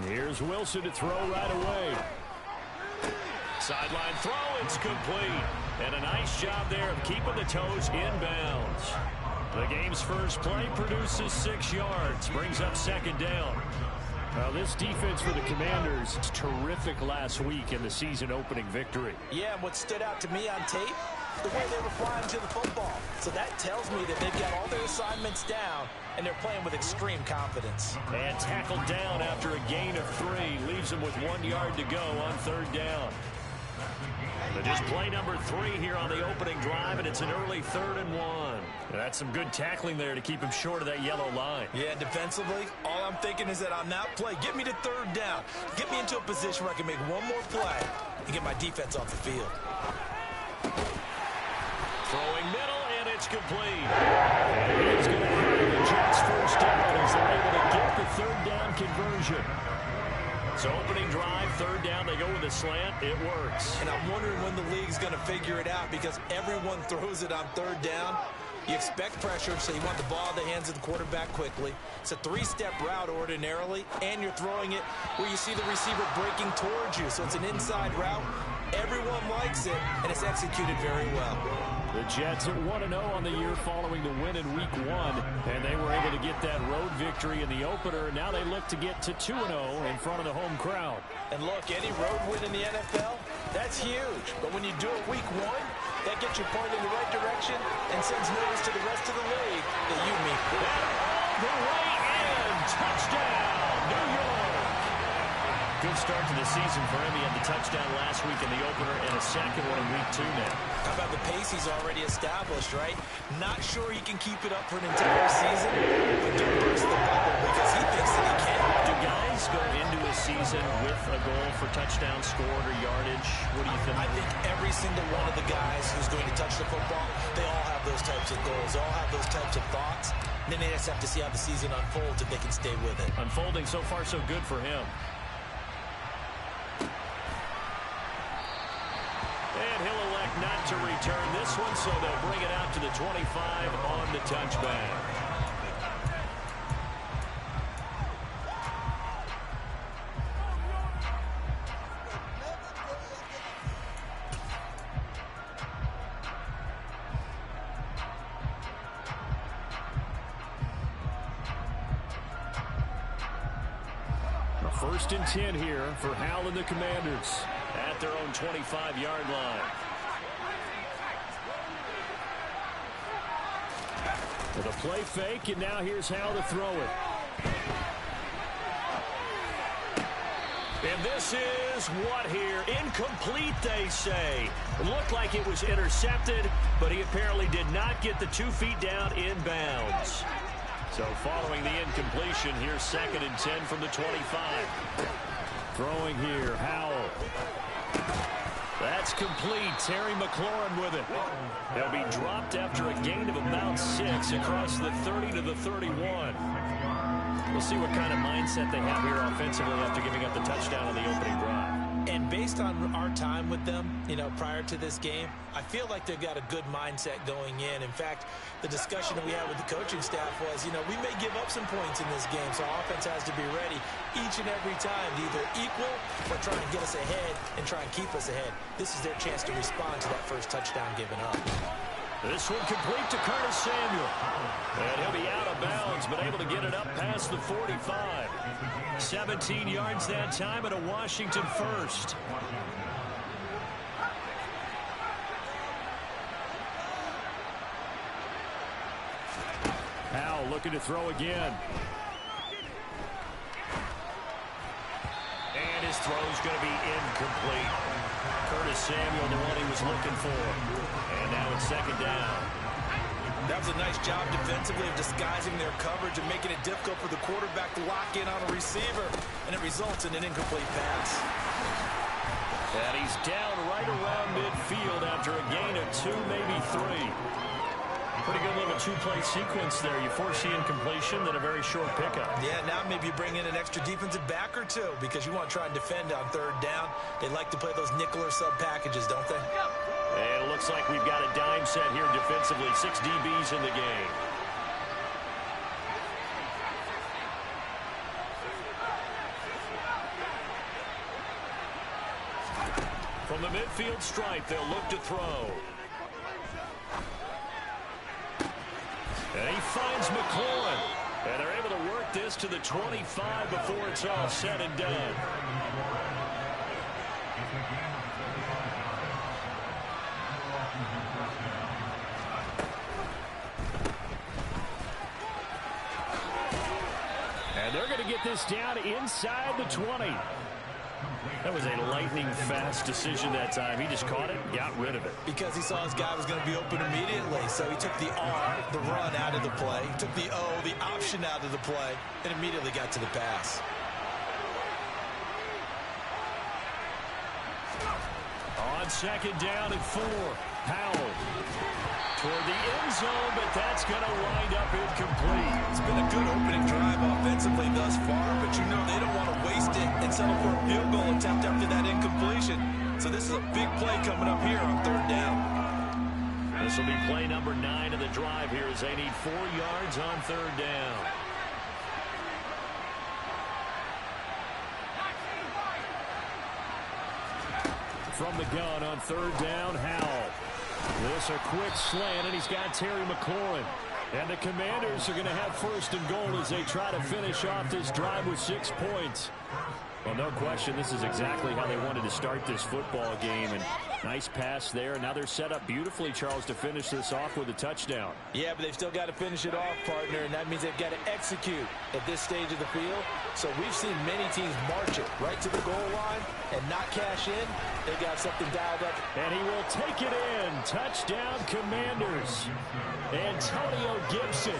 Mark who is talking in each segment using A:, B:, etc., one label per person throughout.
A: Here's Wilson to throw right away. Sideline throw, it's complete. And a nice job there of keeping the toes in bounds. The game's first play produces 6 yards, brings up second down. Well, this defense for the Commanders is terrific last week in the season-opening victory.
B: Yeah, and what stood out to me on tape, the way they were flying to the football. So that tells me that they've got all their assignments down, and they're playing with extreme confidence.
A: And tackled down after a gain of 3. Leaves them with 1 yard to go on third down. But just play number 3 here on the opening drive, and it's an early 3rd and 1. That's some good tackling there to keep him short of that yellow line.
B: Yeah, defensively, all I'm thinking is that on that play, get me to third down. Get me into a position where I can make one more play and get my defense off the field.
A: Throwing middle, and it's complete. And he's going to have the Jets first down as they're able to get the third down conversion. So opening drive, third down, they go with a slant. It works.
B: And I'm wondering when the league's going to figure it out because everyone throws it on third down. You expect pressure, so you want the ball in the hands of the quarterback quickly. It's a 3-step route ordinarily, and you're throwing it where you see the receiver breaking towards you. So it's an inside route. Everyone likes it, and it's executed very well.
A: The Jets at 1-0 on the year following the win in Week 1, and they were able to get that road victory in the opener. Now they look to get to 2-0 in front of the home crowd.
B: And look, any road win in the NFL, that's huge. But when you do it Week 1, that gets you pointed in the right direction and sends notice to the rest of the league that you meet.
A: All the way in. Touchdown, New York. Good start to the season for him. He had the touchdown last week in the opener and a second one in Week 2 now.
B: How about the pace he's already established, right? Not sure he can keep it up for an entire season, but don't burst the bubble because he thinks that he can.
A: Do guys go into a season with a goal for touchdown scored or yardage? What do you think?
B: I think every single one of the guys who's going to touch the football, they all have those types of goals. They all have those types of thoughts. And then they just have to see how the season unfolds if they can stay with it.
A: Unfolding so far so good for him. And he'll elect not to return this one, so they'll bring it out to the 25 on the touchback. First and 10 here for Hal and the Commanders at their own 25-yard line. With a play fake, and now here's Hal to throw it. And this is what here? Incomplete, they say. It looked like it was intercepted, but he apparently did not get the 2 feet down in bounds. So following the incompletion, here's 2nd and 10 from the 25. Throwing here, Howell. That's complete. Terry McLaurin with it. They'll be dropped after a gain of about 6 across the 30 to the 31. We'll see what kind of mindset they have here offensively after giving up the touchdown on the opening drive.
B: And based on our time with them, prior to this game, I feel like they've got a good mindset going in. In fact, the discussion that we had with the coaching staff was, we may give up some points in this game, so our offense has to be ready each and every time to either equal or try and get us ahead and try and keep us ahead. This is their chance to respond to that first touchdown given up.
A: This one complete to Curtis Samuel. And he'll be out of bounds, but able to get it up past the 45. 17 yards that time and a Washington first. Howell looking to throw again. And his throw's going to be incomplete. Curtis Samuel, the one he was looking for. And now it's 2nd down.
B: That was a nice job defensively of disguising their coverage and making it difficult for the quarterback to lock in on a receiver. And it results in an incomplete pass.
A: And he's down right around midfield after a gain of 2, maybe 3. Pretty good little 2-play sequence there. You force the incompletion, then a very short pickup.
B: Yeah, now maybe you bring in an extra defensive back or 2 because you want to try and defend on 3rd down. They like to play those nickel or sub packages, don't they?
A: And it looks like we've got a dime set here defensively. 6 DBs in the game. From the midfield stripe, they'll look to throw. And he finds McLaurin. And they're able to work this to the 25 before it's all said and done. And they're going to get this down inside the 20. That was a lightning-fast decision that time. He just caught it and got rid of it.
B: Because he saw his guy was going to be open immediately. So he took the R, the run, out of the play. He took the O, the option, out of the play, and immediately got to the pass.
A: On second down and 4, Howell toward the end zone, but that's going to wind up incomplete.
B: It's been a good opening drive offensively thus far, but you know they don't want to waste it and settle for a field goal attempt after that incompletion. So this is a big play coming up here on third down.
A: This will be play number 9 of the drive here as they need 4 yards on third down. From the gun on third down, Howell. This a quick slant, and he's got Terry McLaurin. And the Commanders are going to have first and goal as they try to finish off this drive with 6 points. Well, no question, this is exactly how they wanted to start this football game. And nice pass there. Now they're set up beautifully, Charles, to finish this off with a touchdown.
B: Yeah, but they've still got to finish it off, partner, and that means they've got to execute at this stage of the field. So we've seen many teams march it right to the goal line and not cash in. They got something dialed up.
A: And he will take it in. Touchdown, Commanders. Antonio Gibson,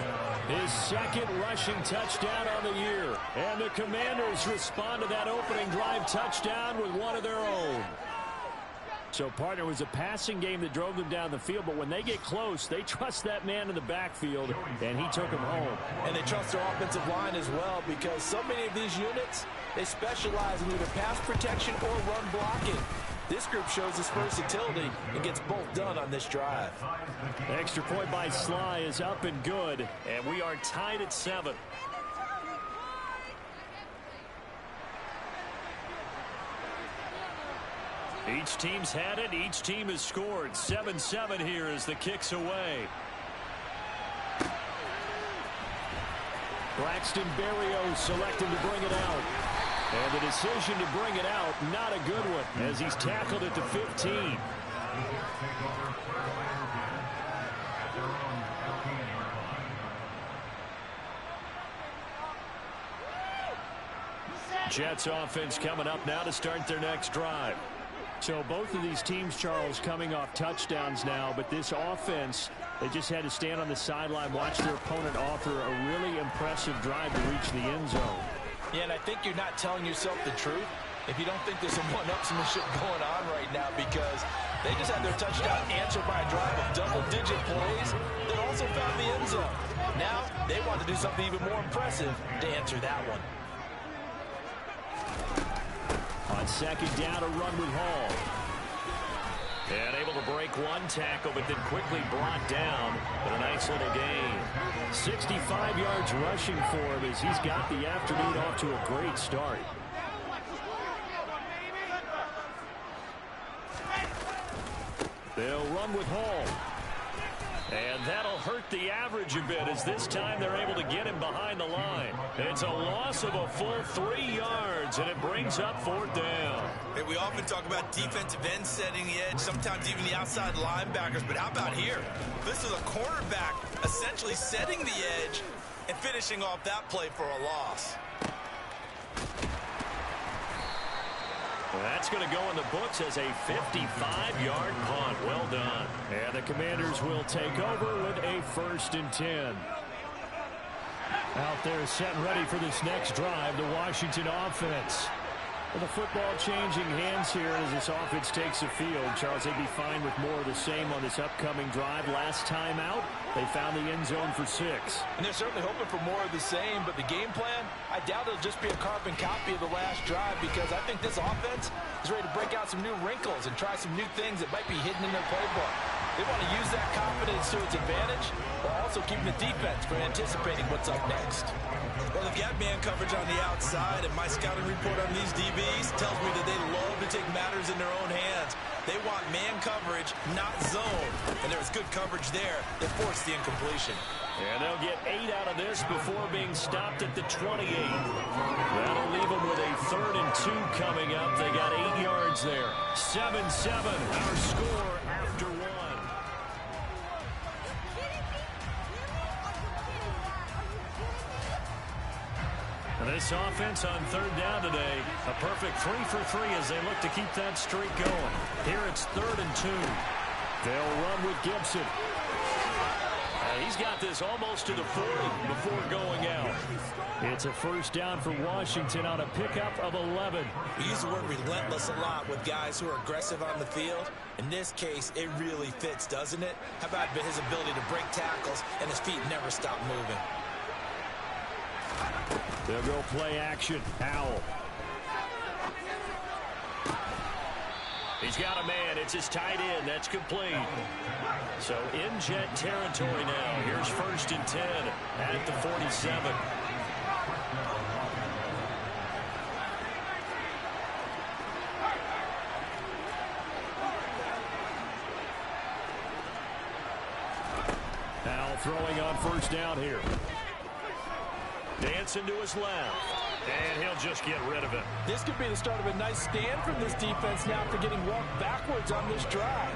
A: his second rushing touchdown on the year. And the Commanders respond to that opening drive touchdown with one of their own. So, partner, it was a passing game that drove them down the field, but when they get close, they trust that man in the backfield, and he took him home.
B: And they trust their offensive line as well, because so many of these units, they specialize in either pass protection or run blocking. This group shows its versatility and gets both done on this drive.
A: Extra point by Sly is up and good, and we are tied at 7. Each team's had it. Each team has scored. 7-7 here as the kick's away. Braxton Berrios selecting to bring it out. And the decision to bring it out, not a good one, as he's tackled at the 15. Jets offense coming up now to start their next drive. So both of these teams, Charles, coming off touchdowns now, but this offense, they just had to stand on the sideline, watch their opponent offer a really impressive drive to reach the end zone.
B: Yeah, and I think you're not telling yourself the truth if you don't think there's some one-upsmanship going on right now, because they just had their touchdown answered by a drive of double-digit plays that also found the end zone. Now they want to do something even more impressive to answer that one.
A: On second down, a run with Hall. And able to break one tackle, but then quickly brought down. But a nice little gain. 65 yards rushing for him as he's got the afternoon off to a great start. They'll run with Hall. And that'll hurt the average a bit as this time they're able to get him behind the line. It's a loss of a full 3 yards, and it brings up fourth down.
C: Hey, we often talk about defensive ends setting the edge, sometimes even the outside linebackers, but how about here? This is a cornerback essentially setting the edge and finishing off that play for a loss.
A: Well, that's going to go in the books as a 55-yard punt. Well done. And the Commanders will take over with a 1st and 10. Out there set and ready for this next drive, the Washington offense. Well, the football changing hands here as this offense takes the field. Charles, they'd be fine with more of the same on this upcoming drive. Last time out, they found the end zone for 6.
B: And they're certainly hoping for more of the same, but the game plan, I doubt it'll just be a carbon copy of the last drive, because I think this offense is ready to break out some new wrinkles and try some new things that might be hidden in their playbook. They want to use that confidence to its advantage, while also keeping the defense from anticipating what's up next.
C: Well, they've got man coverage on the outside, and my scouting report on these DBs tells me that they love to take matters in their own hands. They want man coverage, not zone. And there was good coverage there that forced the incompletion.
A: And they'll get 8 out of this before being stopped at the 28. That'll leave them with a 3rd and 2 coming up. They got 8 yards there. 7-7, our score after 1. This offense on 3rd down today, a perfect 3 for 3 as they look to keep that streak going. Here it's 3rd and 2. They'll run with Gibson. He's got this almost to the 40 before going out. It's a 1st down for Washington on a pickup of 11.
B: We use the word relentless a lot with guys who are aggressive on the field. In this case, it really fits, doesn't it? How about his ability to break tackles and his feet never stop moving?
A: They'll go play action. Howell. He's got a man. It's his tight end. That's complete. So in jet territory now. Here's 1st and 10 at the 47. Howell throwing on 1st down here. Dancing to his left. And he'll just get rid of it.
B: This could be the start of a nice stand from this defense now for getting walked backwards on this drive.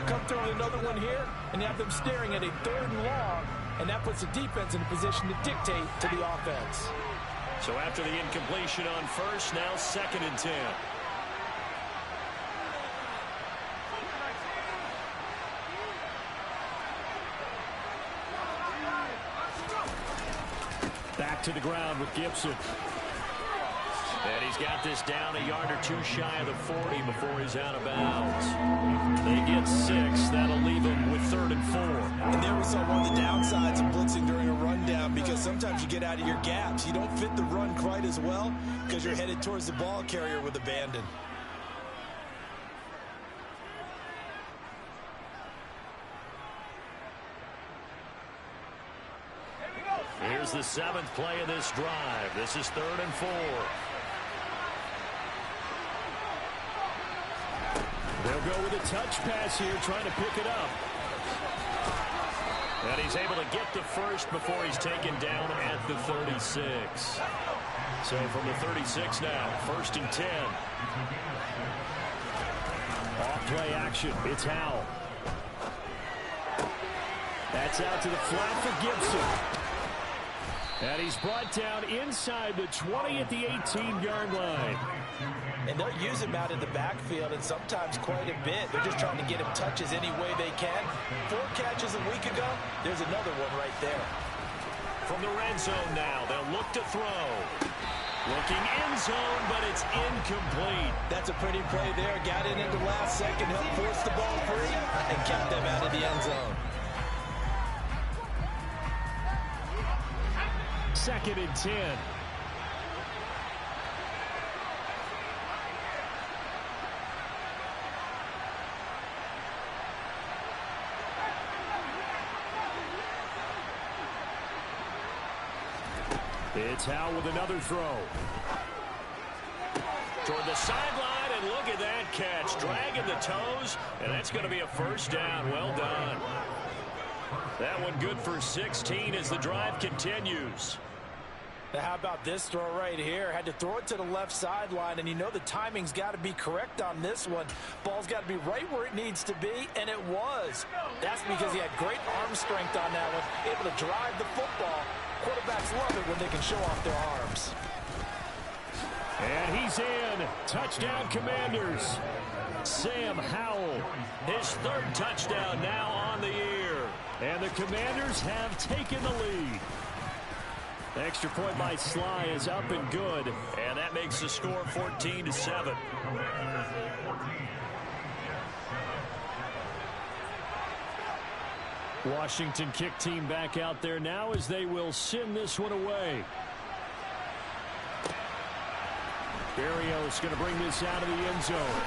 B: Come through with another one here, and you have them staring at a 3rd and long, and that puts the defense in a position to dictate to the offense.
A: So after the incompletion on 1st, now 2nd and 10. Back to the ground with Gibson. And he's got this down a yard or 2 shy of the 40 before he's out of bounds. They get 6. That'll leave him with 3rd and 4.
B: And there we saw one of the downsides of blitzing during a rundown, because sometimes you get out of your gaps. You don't fit the run quite as well because you're headed towards the ball carrier with abandon.
A: Here's the 7th play of this drive. This is 3rd and 4. They'll go with a touch pass here, trying to pick it up. And he's able to get to 1st before he's taken down at the 36. So from the 36 now, 1st and 10. Off play action. It's Howell. That's out to the flat for Gibson. And he's brought down inside the 20 at the 18-yard line.
B: And they'll use him out in the backfield, and sometimes quite a bit. They're just trying to get him touches any way they can. 4 catches a week ago. There's another one right there.
A: From the red zone now, they'll look to throw. Looking end zone, but it's incomplete.
B: That's a pretty play there. Got in at the last second, helped force the ball free, and kept them out of the end zone.
A: 2nd and 10. It's Howell with another throw. Toward the sideline, and look at that catch. Dragging the toes, and that's going to be a 1st down. Well done. That one good for 16 as the drive continues.
B: Now how about this throw right here? Had to throw it to the left sideline, and you know the timing's got to be correct on this one. Ball's got to be right where it needs to be, and it was. That's because he had great arm strength on that one, able to drive the football. Quarterbacks love it when they can show off their arms.
A: And he's in. Touchdown, Commanders. Sam Howell, his 3rd touchdown now on the year. And the Commanders have taken the lead. Extra point by Sly is up and good. And that makes the score 14-7. Washington kick team back out there now as they will send this one away. Berrios going to bring this out of the end zone.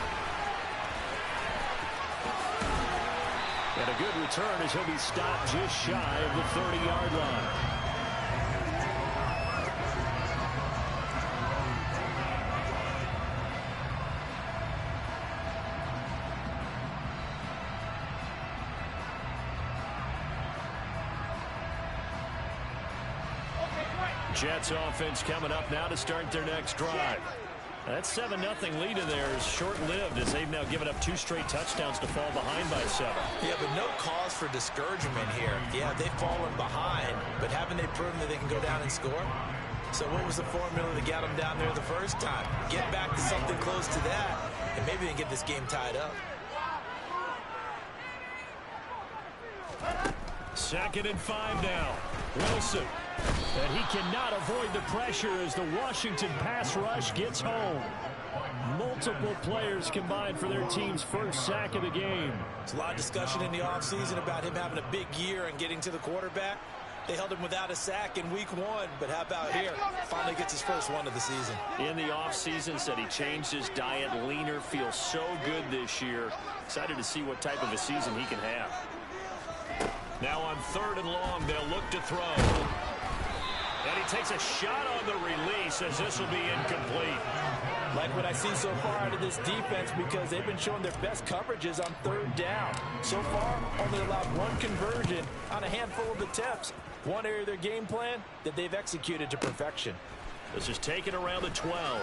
A: And a good return as he'll be stopped just shy of the 30-yard line. Jets offense coming up now to start their next drive. That 7-0 lead in there is short-lived as they've now given up 2 straight touchdowns to fall behind by 7.
B: Yeah, but no cause for discouragement here. Yeah, they've fallen behind, but haven't they proven that they can go down and score? So what was the formula that got them down there the first time? Get back to something close to that, and maybe they can get this game tied up.
A: 2nd and 5 now. Wilson. And he cannot avoid the pressure as the Washington pass rush gets home. Multiple players combined for their team's first sack of the game.
B: There's a lot of discussion in the offseason about him having a big year and getting to the quarterback. They held him without a sack in week 1, but how about here? Finally gets his first one of the season.
A: In the offseason, said he changed his diet, leaner, feels so good this year. Excited to see what type of a season he can have. Now on 3rd and long, they'll look to throw. And he takes a shot on the release as this will be incomplete.
B: Like what I see so far out of this defense because they've been showing their best coverages on 3rd down. So far, only allowed 1 conversion on a handful of attempts. One area of their game plan that they've executed to perfection.
A: This is taken around the 12.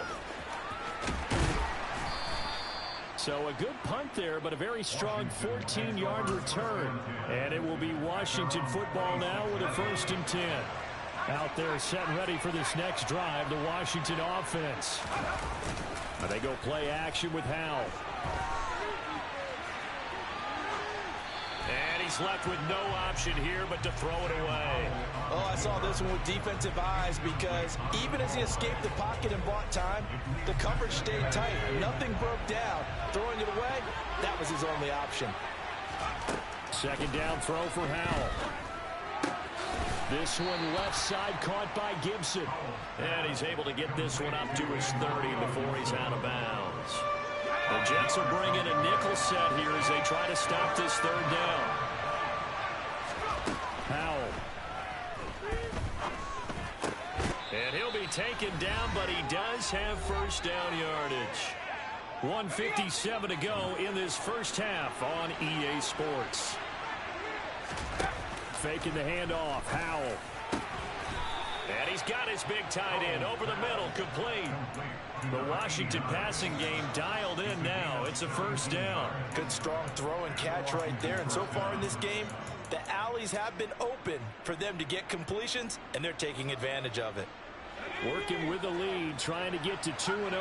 A: So a good punt there, but a very strong 14-yard return. And it will be Washington football now with a 1st and 10. Out there set and ready for this next drive, the Washington offense. They go play action with Howell. And he's left with no option here but to throw it away.
B: Oh, I saw this one with defensive eyes because even as he escaped the pocket and bought time, the coverage stayed tight. Nothing broke down. Throwing it away, that was his only option.
A: 2nd down throw for Howell. This one left side caught by Gibson. And he's able to get this one up to his 30 before he's out of bounds. The Jets will bring in a nickel set here as they try to stop this 3rd down. Howell. And he'll be taken down, but he does have 1st down yardage. 1:57 to go in this first half on EA Sports. Faking the handoff, Howell. And he's got his big tight end over the middle, complete. The Washington passing game dialed in now. It's a 1st down.
B: Good strong throw and catch right there. And so far in this game, the alleys have been open for them to get completions, and they're taking advantage of it.
A: Working with the lead, trying to get to 2-0.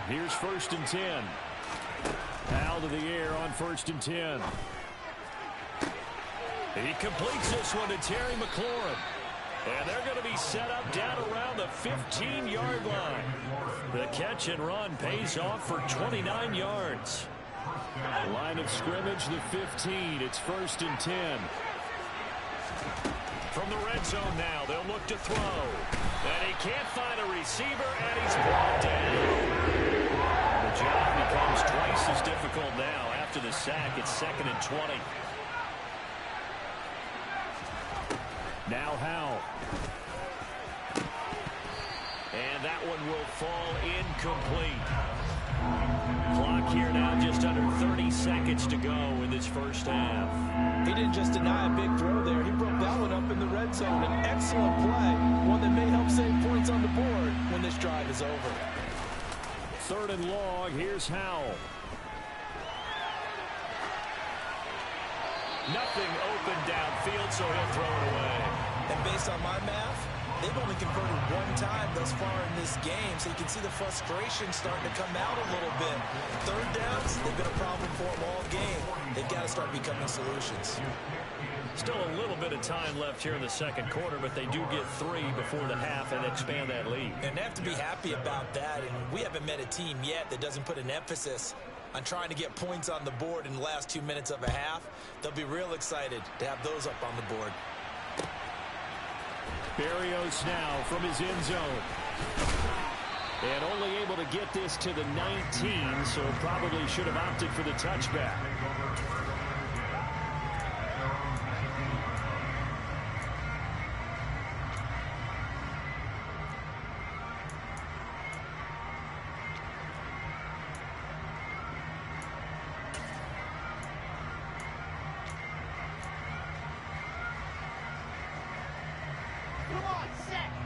A: Here's 1st and 10. Howell to the air on 1st and 10. He completes this one to Terry McLaurin. And they're going to be set up down around the 15-yard line. The catch and run pays off for 29 yards. Line of scrimmage, the 15. It's 1st and 10. From the red zone now, they'll look to throw. And he can't find a receiver, and he's brought down. The job becomes twice as difficult now. After the sack, it's 2nd and 20. Now Howell. And that one will fall incomplete. Clock here now just under 30 seconds to go in this first half.
B: He didn't just deny a big throw there. He broke that one up in the red zone. An excellent play. One that may help save points on the board when this drive is over.
A: 3rd and long. Here's Howell. Nothing open downfield, so he'll throw it away.
B: And based on my math, they've only converted 1 time thus far in this game, so you can see the frustration starting to come out a little bit. 3rd downs, they've been a problem for them all game. They've got to start becoming solutions.
A: Still a little bit of time left here in the 2nd quarter, but they do get 3 before the half and expand that lead.
B: And they have to be happy about that, and we haven't met a team yet that doesn't put an emphasis on trying to get points on the board in the last 2 minutes of a half. They'll be real excited to have those up on the board.
A: Berrios now from his end zone. And only able to get this to the 19, so probably should have opted for the touchback.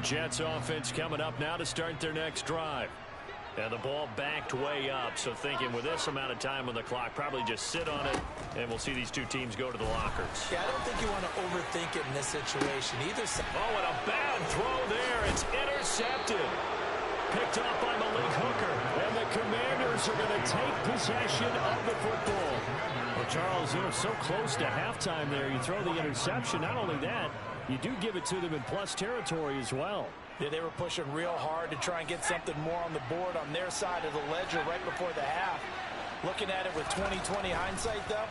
A: Jets offense coming up now to start their next drive. And the ball backed way up, so thinking with this amount of time on the clock, probably just sit on it, and we'll see these two teams go to the lockers.
B: Yeah, I don't think you want to overthink it in this situation. Either side.
A: Oh, and a bad throw there. It's intercepted. Picked off by Malik Hooker. And the Commanders are going to take possession of the football. Well, Charles, so close to halftime there. You throw the interception. Not only that, you do give it to them in plus territory as well.
B: Yeah, they were pushing real hard to try and get something more on the board on their side of the ledger right before the half. Looking at it with 20/20 hindsight, though,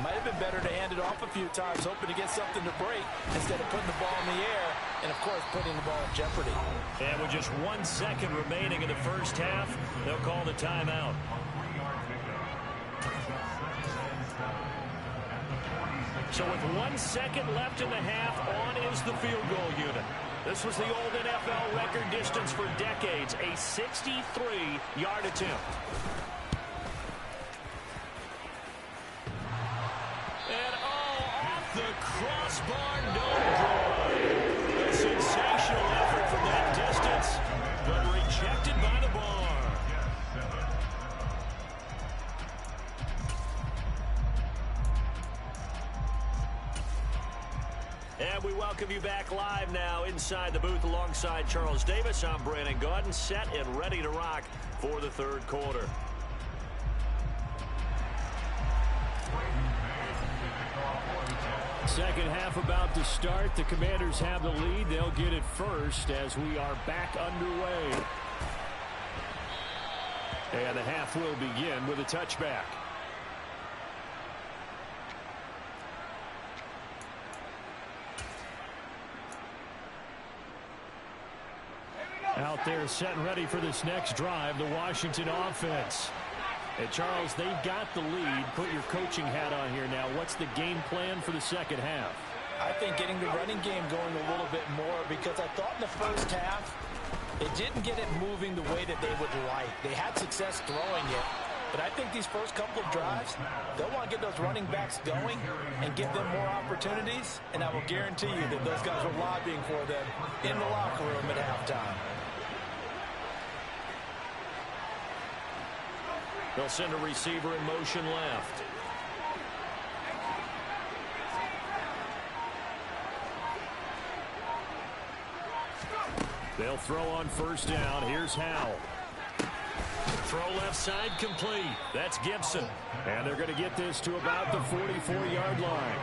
B: might have been better to hand it off a few times, hoping to get something to break instead of putting the ball in the air and, of course, putting the ball in jeopardy.
A: And with just 1 second remaining in the first half, they'll call the timeout. So with 1 second left in the half, on is the field goal unit. This was the old NFL record distance for decades, a 63-yard attempt. And off the crossbar, no good. A sensational effort from that distance, but rejected by the bar. And we welcome you back live now inside the booth alongside Charles Davis. I'm Brandon Gaudin, set and ready to rock for the third quarter. Second half about to start. The Commanders have the lead. They'll get it first as we are back underway. And the half will begin with a touchback. Out there set and ready for this next drive, the Washington offense. And Charles, they've got the lead. Put your coaching hat on here now. What's the game plan for the second half?
B: I think getting the running game going a little bit more, because I thought in the first half it didn't get it moving the way that they would like. They had success throwing it, but I think these first couple of drives, they'll want to get those running backs going and give them more opportunities, and I will guarantee you that those guys were lobbying for them in the locker room at halftime.
A: They'll send a receiver in motion left. They'll throw on first down. Here's Howell. Throw left side complete. That's Gibson. And they're going to get this to about the 44-yard line.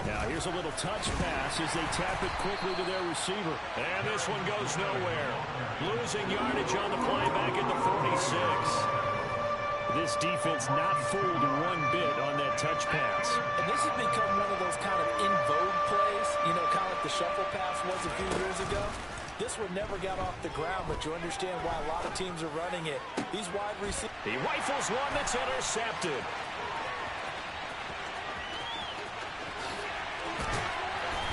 A: Now here's a little touch pass as they tap it quickly to their receiver. And this one goes nowhere. Losing yardage on the play back at the 46. This defense not fooled one bit on that touch pass.
B: And this has become one of those kind of in vogue plays, you know, kind of like the shuffle pass was a few years ago. This one never got off the ground, but you understand why a lot of teams are running it. These wide receivers.
A: He rifles one that's intercepted.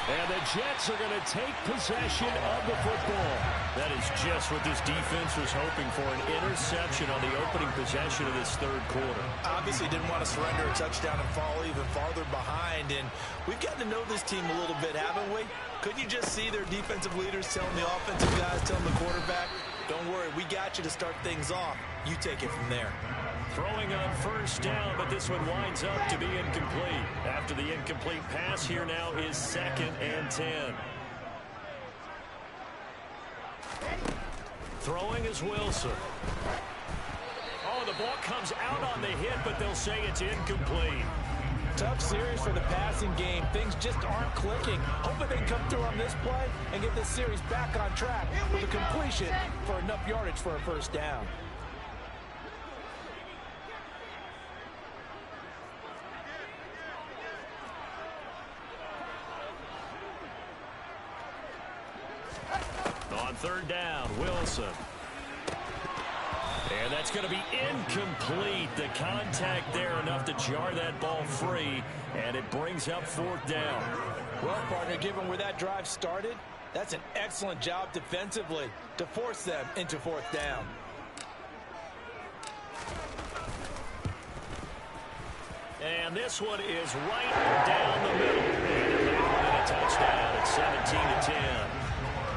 A: And the Jets are going to take possession of the football. That is just what this defense was hoping for, an interception on the opening possession of this third quarter.
B: Obviously didn't want to surrender a touchdown and fall even farther behind. And we've gotten to know this team a little bit, haven't we? Couldn't you just see their defensive leaders telling the offensive guys, telling the quarterback, don't worry, we got you to start things off. You take it from there.
A: Throwing on first down, but this one winds up to be incomplete. After the incomplete pass, here now is 2nd and 10. Throwing is Wilson. Oh, the ball comes out on the hit, but they'll say it's incomplete.
B: Tough series for the passing game. Things just aren't clicking. Hoping they can come through on this play and get this series back on track with a completion for enough yardage for a first down.
A: On third down, Wilson. And that's going to be incomplete. The contact there enough to jar that ball free, and it brings up 4th down.
B: Well, partner, given where that drive started, that's an excellent job defensively to force them into 4th down.
A: And this one is right down the middle. And it landed in a touchdown at 17-10.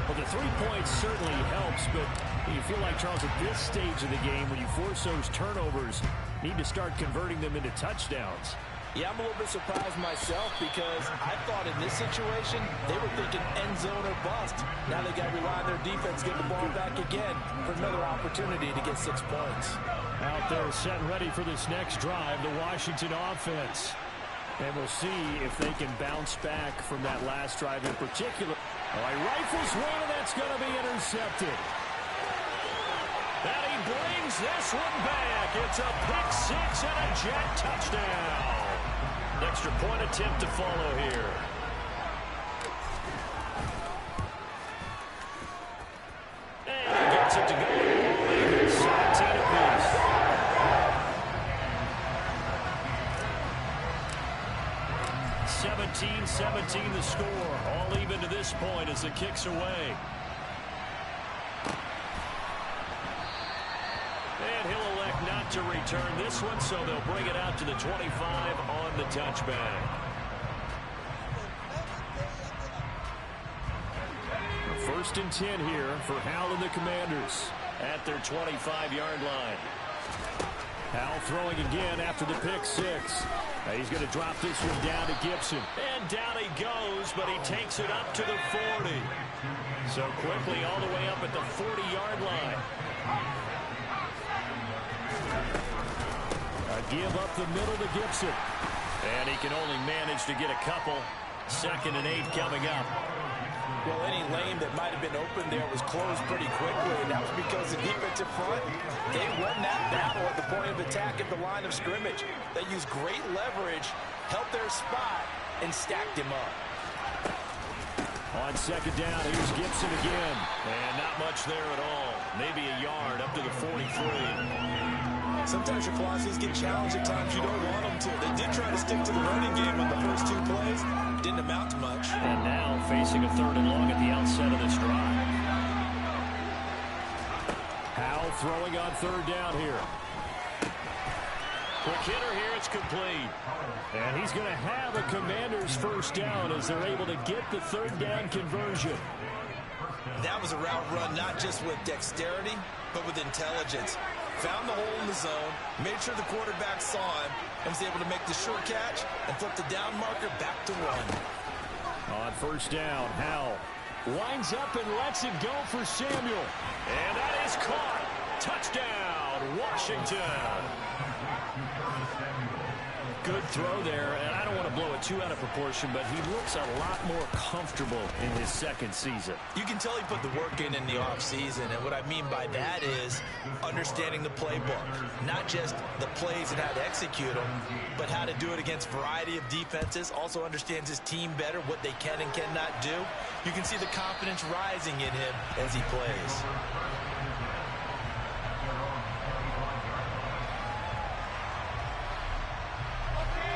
A: Well, the 3 points certainly helps, but you feel like, Charles, at this stage of the game, when you force those turnovers, need to start converting them into touchdowns.
B: Yeah, I'm a little bit surprised myself because I thought in this situation they were thinking end zone or bust. Now they got to rely on their defense to get the ball back again for another opportunity to get 6 points.
A: Out there set ready for this next drive, the Washington offense. And we'll see if they can bounce back from that last drive in particular. All right, rifles one, and that's going to be intercepted. And he brings this one back. It's a pick six and a jet touchdown. Extra point attempt to follow here. And he gets it to go. 17 apiece. 17-17 the score. All even to this point as the kick's away. And he'll elect not to return this one, so they'll bring it out to the 25 on the touchback. First and 10 here for Howell and the Commanders at their 25-yard line. Howell throwing again after the pick six. Now he's going to drop this one down to Gibson. And down he goes, but he takes it up to the 40. So quickly all the way up at the 40-yard line. A give up the middle to Gibson. And he can only manage to get a couple. 2nd and 8 coming up.
B: Well, any lane that might have been open there was closed pretty quickly, and that was because the defensive front, they won that battle at the point of attack at the line of scrimmage. They used great leverage, held their spot, and stacked him up.
A: On 2nd down, here's Gibson again. And not much there at all. Maybe a yard up to the 43.
B: Sometimes your philosophies get challenged at times you don't want them to. They did try to stick to the running game on the first 2 plays. Didn't amount to much.
A: And now facing a 3rd and long at the outset of this drive. Howell throwing on 3rd down here. Quick hitter here, it's complete. And he's going to have a Commander's first down as they're able to get the 3rd down conversion.
C: That was a route run not just with dexterity, but with intelligence. Found the hole in the zone, made sure the quarterback saw him, and was able to make the short catch and flip the down marker back to run.
A: On 1st down, Howell winds up and lets it go for Samuel. And that is caught. Touchdown, Washington. Good throw there, and I don't want to blow it too out of proportion, but he looks a lot more comfortable in his 2nd season.
C: You can tell he put the work in the offseason, and what I mean by that is understanding the playbook. Not just the plays and how to execute them, but how to do it against a variety of defenses. Also understands his team better, what they can and cannot do. You can see the confidence rising in him as he plays.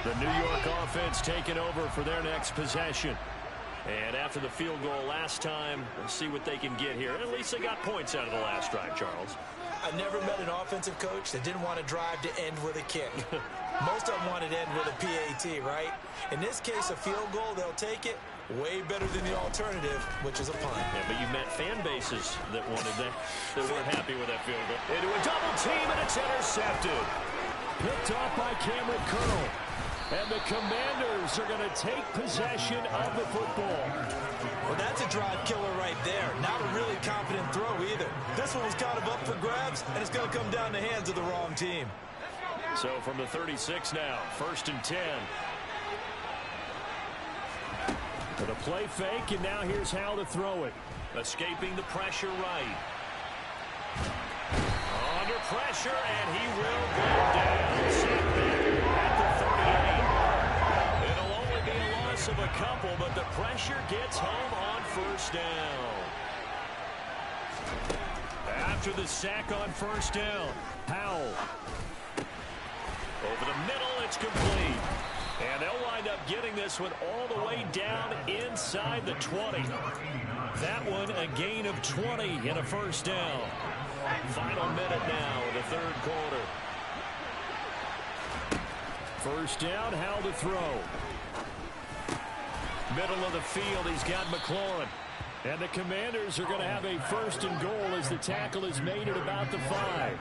A: The New York offense taking over for their next possession. And after the field goal last time, we'll see what they can get here. At least they got points out of the last drive, Charles.
B: I never met an offensive coach that didn't want to drive to end with a kick. Most of them wanted to end with a PAT, right? In this case, a field goal, they'll take it. Way better than the alternative, which is a punt.
A: Yeah, but you met fan bases that wanted that, that weren't happy with that field goal. Into a double team, and it's intercepted. Picked off by Cameron Curl. And the Commanders are going to take possession of the football.
B: Well, that's a drive killer right there. Not a really confident throw either. This one was kind of up for grabs, and it's going to come down the hands of the wrong team.
A: So from the 36 now, 1st and 10. With a play fake, and now here's how to throw it. Escaping the pressure right. Under pressure, and he will go down. Sacked there at the 38. It'll only be a loss of a couple, but the pressure gets home on 1st down. After the sack on 1st down, Howell. Over the middle, it's complete. And they'll wind up getting this one all the way down inside the 20. That one a gain of 20 in a 1st down. Final minute now of the 3rd quarter. First down, Howell to throw. Middle of the field, he's got McLaurin. And the Commanders are going to have a first and goal as the tackle is made at about the 5.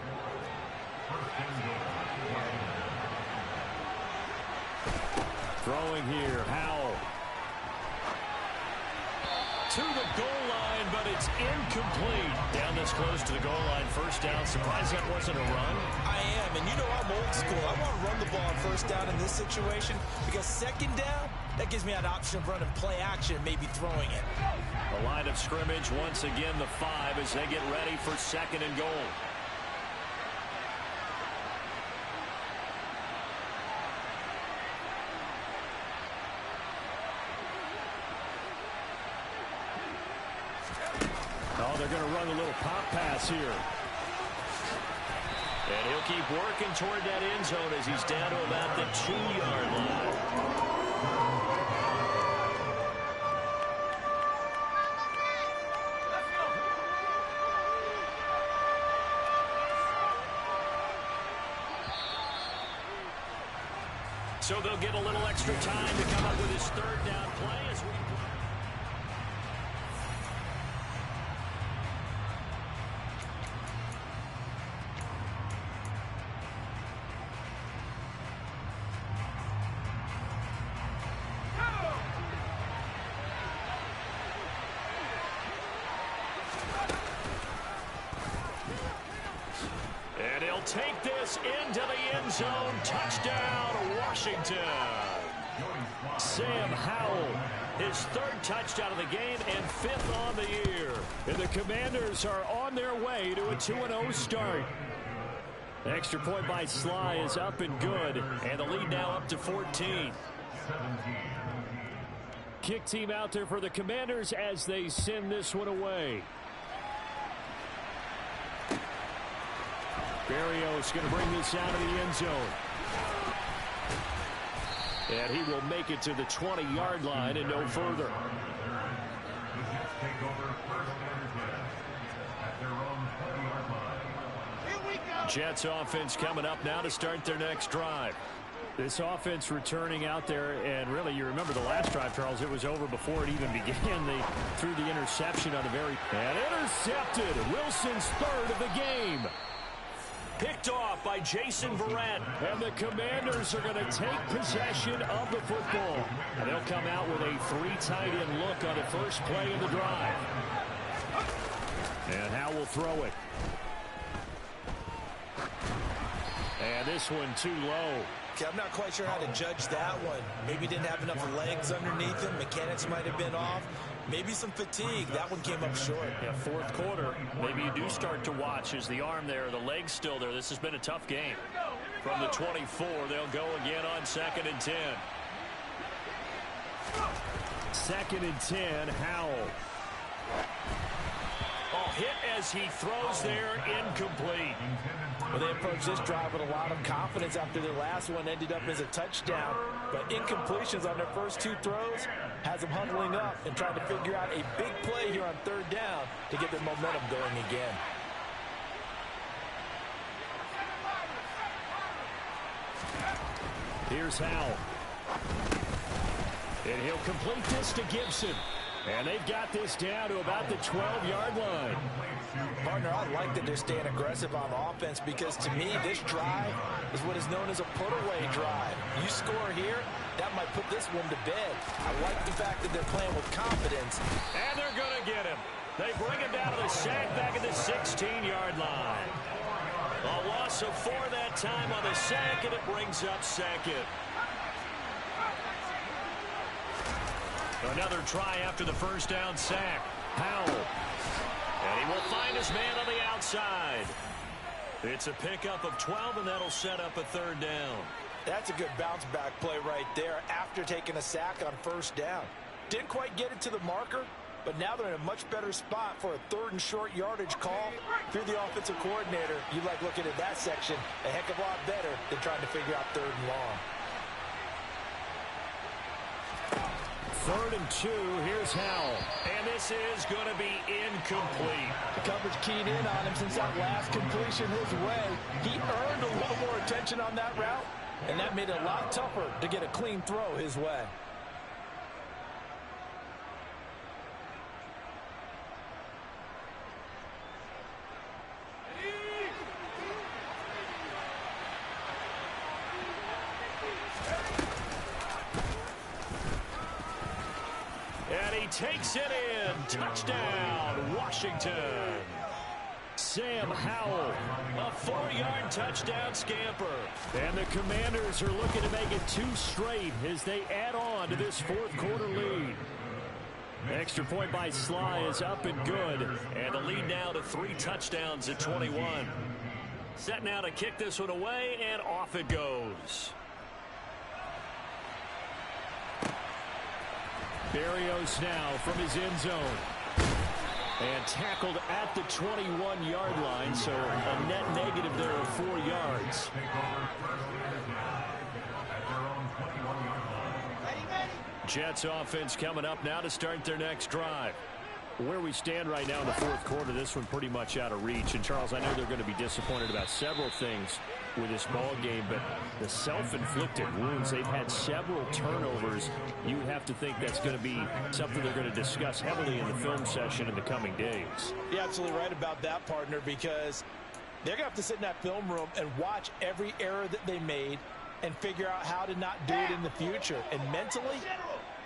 A: Throwing here, Howell. To the goal line, but it's incomplete. Down this close to the goal line, first down. Surprised that wasn't a run.
B: I am, and you know I'm old school. I want to run the ball on first down in this situation because second down, that gives me an option of running play action, maybe throwing it.
A: The line of scrimmage, once again, the 5 as they get ready for second and goal. Oh, they're going to run a little pop pass here. And he'll keep working toward that end zone as he's down to about the 2-yard line. So they'll get a little extra time to come up with his third down play as we... And he'll take this into the end zone. Touchdown, Washington. Sam Howell, his third touchdown of the game and 5th on the year. And the Commanders are on their way to a 2-0 start. The extra point by Sly is up and good. And the lead now up to 14. Kick team out there for the Commanders as they send this one away. Berrios going to bring this out of the end zone. And he will make it to the 20-yard line and no further. Jets offense coming up now to start their next drive. This offense returning out there, and really, you remember the last drive, Charles, it was over before it even began. They threw the interception on the very... And intercepted. Wilson's third of the game. Picked off by Jason Verrett. And the Commanders are going to take possession of the football. And they'll come out with a 3-tight-end look on the first play of the drive. And Howell will throw it. And this one too low.
B: Okay, I'm not quite sure how to judge that one. Maybe didn't have enough legs underneath him. Mechanics might have been off. Maybe some fatigue. That one came up short.
A: Yeah, fourth quarter. Maybe you do start to watch as the arm there, the leg's still there. This has been a tough game. From the 24, they'll go again on 2nd and 10. 2nd and 10, Howell. Oh, hit as he throws there, incomplete.
B: Well, they approached this drive with a lot of confidence after their last one ended up as a touchdown. But incompletions on their first 2 throws has them huddling up and trying to figure out a big play here on 3rd down to get their momentum going again.
A: Here's Howell. And he'll complete this to Gibson. And they've got this down to about the 12-yard line.
B: Partner, I like that they're staying aggressive on offense because, to me, this drive is what is known as a put-away drive. You score here, that might put this one to bed. I like the fact that they're playing with confidence.
A: And they're going to get him. They bring him down to the sack back at the 16-yard line. A loss of 4 that time on the sack, and it brings up 2nd. Another try after the first down sack. Howell. And he will find his man on the outside. It's a pickup of 12, and that'll set up a 3rd down.
B: That's a good bounce-back play right there after taking a sack on 1st down. Didn't quite get it to the marker, but now they're in a much better spot for a 3rd and short yardage call through the offensive coordinator. You like looking at that section a heck of a lot better than trying to figure out 3rd and long.
A: 3rd and 2, here's Howell. And this is going to be incomplete.
B: The coverage keyed in on him since that last completion his way. He earned a little more attention on that route, And that made it a lot tougher to get a clean throw his way.
A: And he takes it in. Touchdown, Washington. Sam Howell, a 4-yard touchdown scamper. And the Commanders are looking to make it 2 straight as they add on to this fourth-quarter lead. Extra point by Sly is up and good. And the lead now to 3 touchdowns at 21. Set now to kick this one away, and off it goes. Berrios now from his end zone. And tackled at the 21-yard line, so a net negative there of 4 yards. Jets offense coming up now to start their next drive. Where we stand right now in the fourth quarter, this one pretty much out of reach. And, Charles, I know they're going to be disappointed about several things with this ball game, but the self-inflicted wounds, they've had several turnovers. You would have to think that's going to be something they're going to discuss heavily in the film session in the coming days.
B: You're absolutely right about that, partner, because they're going to have to sit in that film room and watch every error that they made and figure out how to not do it in the future. And mentally,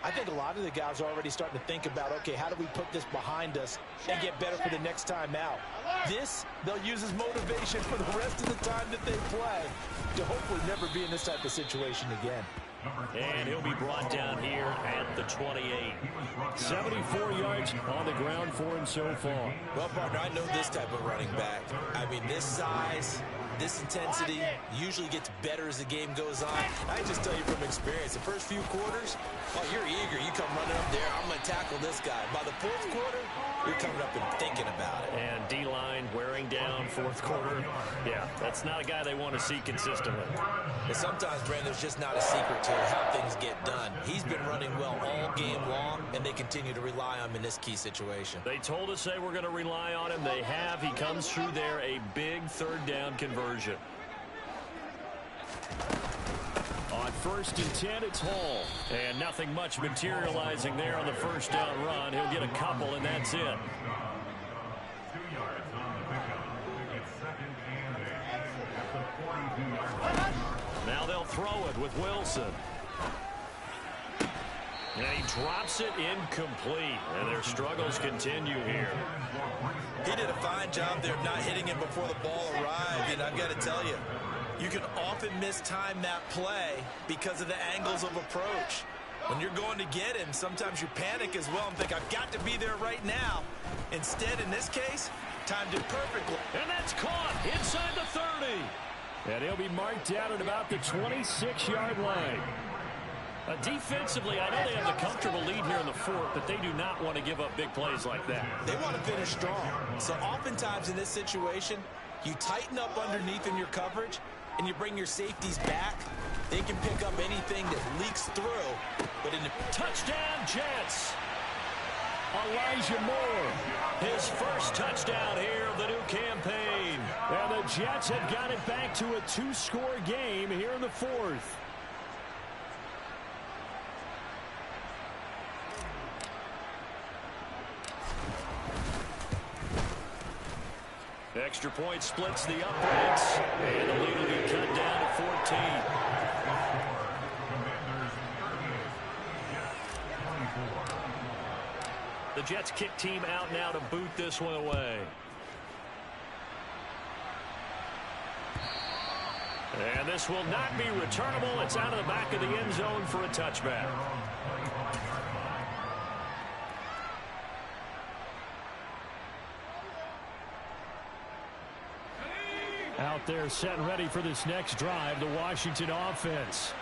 B: I think a lot of the guys are already starting to think about, okay, how do we put this behind us and get better for the next time out? This, they'll use as motivation for the rest of the time that they play to hopefully never be in this type of situation again.
A: And he'll be brought down here at the 28. 74 yards on the ground for him so far.
B: Well, partner, I know this type of running back. I mean, this size, this intensity usually gets better as the game goes on. I just tell you from experience, the first few quarters, oh, you're eager. You come running up there, I'm going to tackle this guy. By the fourth quarter, you're coming up and thinking about it.
A: And D-line wearing down fourth quarter. Yeah, that's not a guy they want to see consistently.
B: And sometimes, Brandon, there's just not a secret to how things get done. He's been running well all game long, and they continue to rely on him in this key situation.
A: They told us they were going to rely on him. They have. He comes through there, a big third down conversion. On 1st and 10, it's Hall. And nothing much materializing there on the first down run. He'll get a couple, and that's it. Now they'll throw it with Wilson. And he drops it incomplete. And their struggles continue here.
C: He did a fine job there of not hitting him before the ball arrived. And I've got to tell you, you can often mistime that play because of the angles of approach. When you're going to get him, sometimes you panic as well and think, I've got to be there right now. Instead, in this case, timed it perfectly.
A: And that's caught inside the 30. And he'll be marked down at about the 26-yard line. Defensively, I know they have the comfortable lead here in the fourth, but they do not want to give up big plays like that.
B: They want to finish strong. So oftentimes in this situation, you tighten up underneath in your coverage, and you bring your safeties back. They can pick up anything that leaks through. But in the
A: touchdown, Jets. Elijah Moore, his first touchdown here of the new campaign. And the Jets have got it back to a 2-score game here in the fourth. Extra point splits the uprights, and the lead will be cut down to 14. The Jets kick team out now to boot this one away. And this will not be returnable. It's out of the back of the end zone for a touchback. Out there set and ready for this next drive, the Washington offense.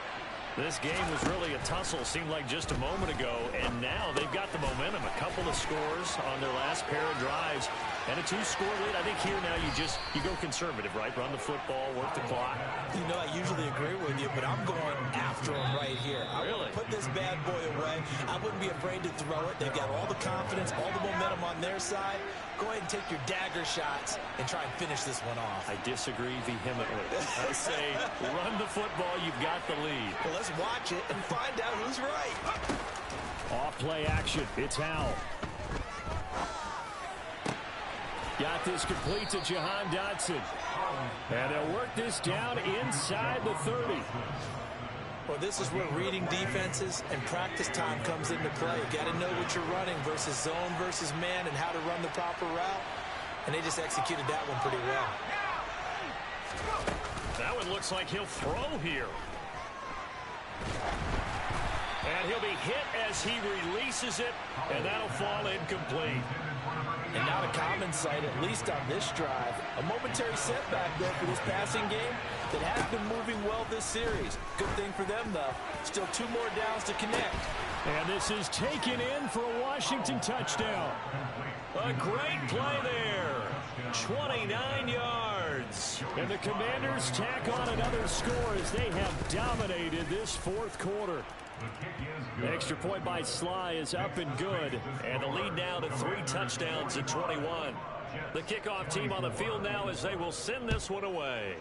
A: This game was really a tussle, seemed like just a moment ago, and now they've got the momentum. A couple of scores on their last pair of drives. And a two-score lead. I think here now you go conservative, right? Run the football, work the clock.
B: You know, I usually agree with you, but I'm going after him right here. I want to put this bad boy away. I wouldn't be afraid to throw it. They've got all the confidence, all the momentum on their side. Go ahead and take your dagger shots and try and finish this one off.
A: I disagree vehemently. I say run the football. You've got the lead.
B: Well, let's watch it and find out who's right.
A: Off play action. It's Howell. Got this complete to Jahan Dotson. And they'll work this down inside the 30.
B: Well, this is where reading defenses and practice time comes into play. You got to know what you're running versus zone versus man and how to run the proper route. And they just executed that one pretty well.
A: That one looks like he'll throw here. And he'll be hit as he releases it, and that'll fall incomplete.
B: And not a common sight, at least on this drive. A momentary setback, though, for this passing game that has been moving well this series. Good thing for them, though. Still 2 more downs to connect.
A: And this is taken in for a Washington touchdown. A great play there. 29 yards. And the Commanders tack on another score as they have dominated this fourth quarter. The extra point by Sly is up and good. And the lead now to 3 touchdowns at 21. The kickoff team on the field now as they will send this one away.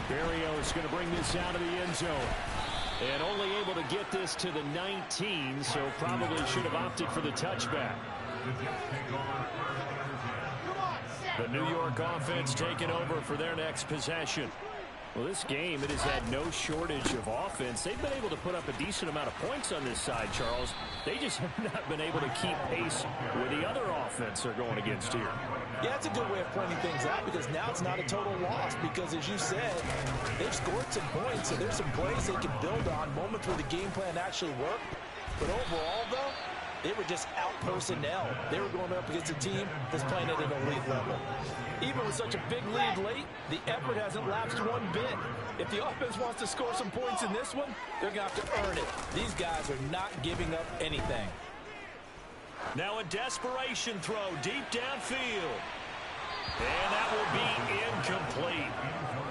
A: Berrios going to bring this out of the end zone. And only able to get this to the 19, so probably should have opted for the touchback. The New York offense taking over for their next possession. Well, this game, it has had no shortage of offense. They've been able to put up a decent amount of points on this side, Charles. They just have not been able to keep pace with the other offense they're going against here.
B: Yeah, that's a good way of pointing things out because now it's not a total loss because, as you said, they've scored some points, so there's some plays they can build on, moments where the game plan actually worked. But overall, though, they were just out personnel. They were going up against a team that's playing at an elite level. Even with such a big lead late, the effort hasn't lapsed one bit. If the offense wants to score some points in this one, they're going to have to earn it. These guys are not giving up anything.
A: Now a desperation throw deep downfield. And that will be incomplete.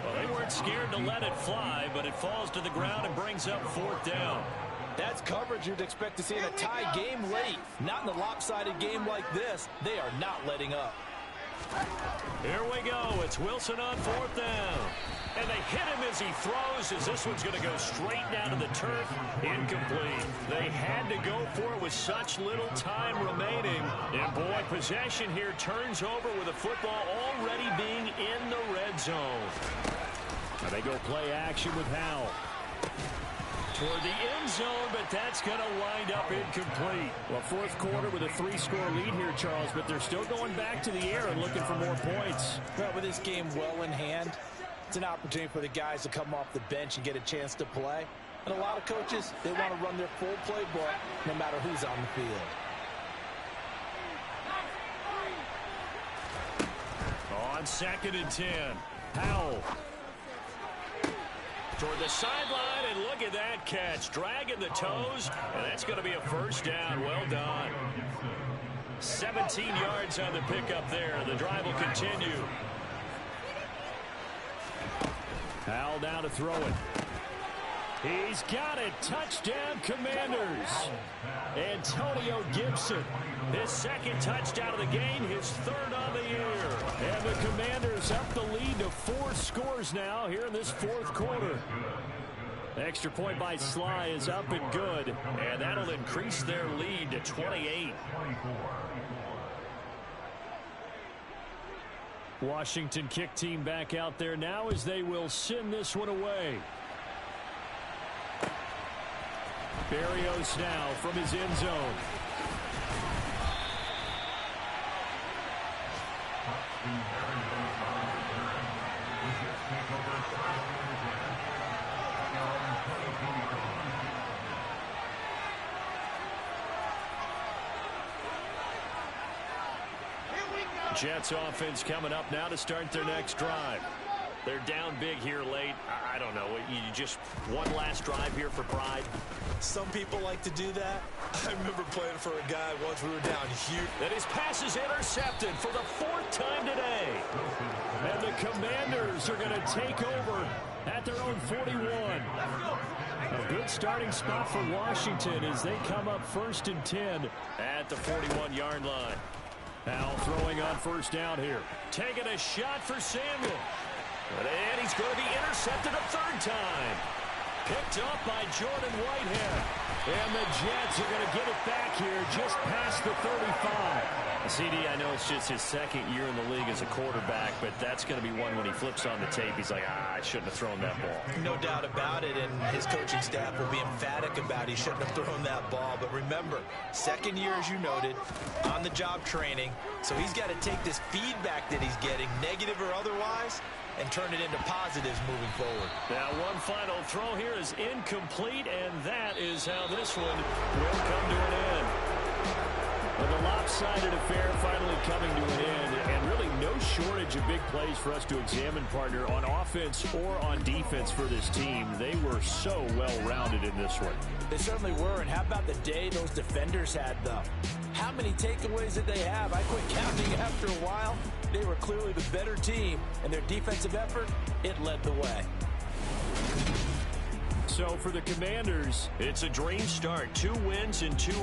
A: Well, they weren't scared to let it fly, but it falls to the ground and brings up 4th down.
B: That's coverage you'd expect to see in a tie game late. Not in a lopsided game like this. They are not letting up.
A: Here we go. It's Wilson on 4th down. And they hit him as he throws, as this one's going to go straight down to the turf. Incomplete. They had to go for it with such little time remaining. And boy, possession here turns over with the football already being in the red zone. Now they go play action with Howell. Toward the end zone, but that's going to wind up incomplete. Well, 4th quarter with a 3-score lead here, Charles, but they're still going back to the air and looking for more points.
B: Well, with this game well in hand, it's an opportunity for the guys to come off the bench and get a chance to play. And a lot of coaches, they want to run their full playbook no matter who's on the field.
A: On 2nd and 10, Howell. Toward the sideline, and look at that catch. Dragging the toes, and that's going to be a 1st down. Well done. 17 yards on the pickup there. The drive will continue. Howell down to throw it. He's got it. Touchdown, Commanders. Antonio Gibson. His 2nd touchdown of the game, his 3rd on the year. And the Commanders up the lead to 4 scores now here in this 4th quarter. Extra point by Sly is up and good. And that'll increase their lead to 28. Washington kick team back out there now as they will send this one away. Berrios now from his end zone. Jets offense coming up now to start their next drive. They're down big here late. I don't know. You just one last drive here for pride.
B: Some people like to do that. I remember playing for a guy once we were down huge.
A: And his pass is intercepted for the 4th time today. And the Commanders are going to take over at their own 41. A good starting spot for Washington as they come up 1st and 10 at the 41-yard line. Now throwing on 1st down here. Taking a shot for Samuel. And he's going to be intercepted a 3rd time. Picked up by Jordan Whitehead. And the Jets are going to get it back here just past the 35. CD, I know it's just his 2nd year in the league as a quarterback, but that's going to be one when he flips on the tape. He's like, I shouldn't have thrown that ball.
B: No doubt about it, and his coaching staff will be emphatic about he shouldn't have thrown that ball. But remember, 2nd year, as you noted, on-the-job training. So he's got to take this feedback that he's getting, negative or otherwise, and turn it into positives moving forward.
A: Now one final throw here is incomplete, and that is how this one will come to an end. Well, the lopsided affair finally coming to an end, and really no shortage of big plays for us to examine, partner, on offense or on defense for this team. They were so well-rounded in this one.
B: They certainly were, and how about the day those defenders had, though? How many takeaways did they have? I quit counting after a while. They were clearly the better team, and their defensive effort, it led the way.
A: So for the Commanders, it's a dream start. 2 wins and 2...